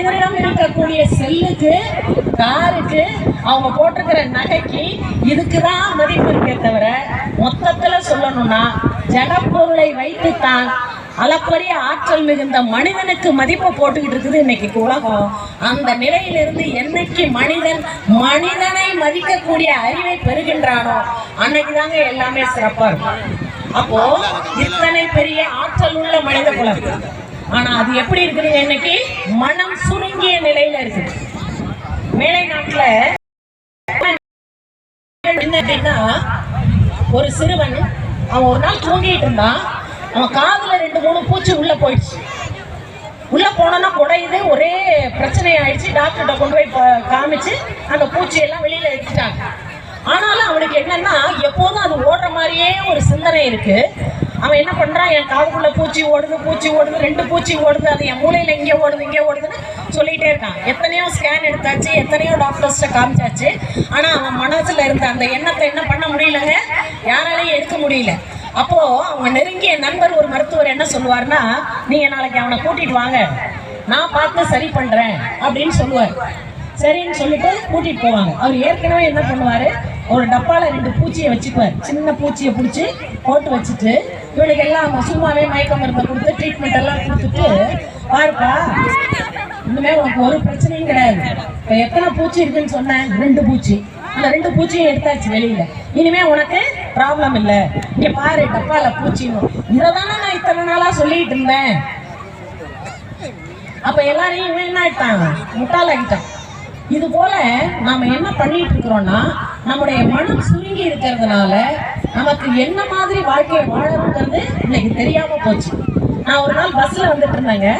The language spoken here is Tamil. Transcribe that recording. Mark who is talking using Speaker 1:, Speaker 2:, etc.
Speaker 1: மனிதனிடம் இருக்கக்கூடிய செல்லுக்கு, காருக்கு, அவங்க போட்டிருக்கிற நகைக்கு இதுக்குதான் மதிப்பு இருக்கே தவிர, மொத்தத்துல சொல்லணும்னா ஜடப்பொருளை வைத்துத்தான் அளப்பரிய ஆற்றல் மிகுந்த மனிதனுக்கு மதிப்பை போட்டுக்கிட்டு இருக்குது இன்னைக்கு உலகம். அந்த நிலையிலிருந்து என்னைக்கு மனிதனை மதிக்கக்கூடிய அறிவை பெறுகின்றானோ அன்னைக்கு தாங்க எல்லாமே சிறப்பா இருக்கும். அப்போ இத்தனை பெரிய ஆற்றல் உள்ள மனித குலம், ஆனா அது எப்படி இருக்குது? இன்னைக்கு மனம் சுருங்கிய நிலையில இருக்கு. மேலை நாட்டுல என்ன, ஒரு சிறுவன் அவன் ஒரு நாள் தூங்கிட்டு இருந்தான். அவன் காதுல 2-3 பூச்சி உள்ள போயிடுச்சு. உள்ள போனோன்னா குடையுது, ஒரே பிரச்சனை ஆயிடுச்சு. டாக்டர்கிட்ட கொண்டு போய் காமிச்சு அந்த பூச்சியெல்லாம் வெளியில எடுத்துட்டாங்க. ஆனாலும் அவனுக்கு என்னன்னா, எப்போதும் அது ஓடுற மாதிரியே ஒரு சிந்தனை இருக்கு. அவன் என்ன பண்றான், என் காதுக்குள்ள பூச்சி ஓடுது, 2 பூச்சி ஓடுது, அது என் மூளையில இங்கே ஓடுதுன்னு சொல்லிட்டே இருக்கான். எத்தனையோ ஸ்கேன் எடுத்தாச்சு, எத்தனையோ டாக்டர்ஸ்ட காமிச்சாச்சு. ஆனா அவன் மனசுல இருந்த அந்த எண்ணத்தை என்ன பண்ண முடியலங்க, யாராலையும் எடுக்க முடியல. அப்போ அவங்க நெருங்கிய நண்பர் ஒரு மருத்துவர் என்ன சொல்லுவார்னா, நீங்க நாளைக்கு அவனை கூட்டிட்டு வாங்க, நான் பார்த்து சரி பண்றேன் அப்படின்னு சொல்லுவார். சரின்னு சொல்லிட்டு கூட்டிட்டு போவாங்க. அவர் ஏற்கனவே என்ன பண்ணுவாரு, ஒரு டப்பால 2 பூச்சியை வச்சுக்குவார். சின்ன பூச்சியை பிடிச்சி போட்டு வச்சுட்டு, இவனுக்கு எல்லாம் சும்மாவே மயக்க மருந்தை கொடுத்து ட்ரீட்மெண்ட் எல்லாம் கொடுத்துட்டு, பாருப்பா இனிமே உனக்கு ஒரு பிரச்சனையும் கிடையாது. இப்போ எத்தனை பூச்சி இருக்குன்னு சொன்னேன்? 2 பூச்சி. அந்த 2 பூச்சியை எடுத்தாச்சு வெளியில. இனிமே உனக்கு ப்ராப்ளம் இல்லை. இங்க பாரு டப்பால பூச்சின்னு. இதைதானே நான் இத்தனை நாளா சொல்லிட்டு இருந்தேன். அப்ப எல்லாரையும் இவன் என்ன ஆயிட்டான், முட்டாளாகிட்டான். இது போல நாம என்ன பண்ணிட்டு இருக்கிறோம்னா, நம்முடைய மனம் சுருங்கி இருக்கிறதுனால நமக்கு என்ன மாதிரி வாழ்க்கையை வாழணுங்கிறது இன்னைக்கு தெரியாம போச்சு. நான் ஒரு நாள் பஸ்ல வந்துட்டு இருந்தேங்க.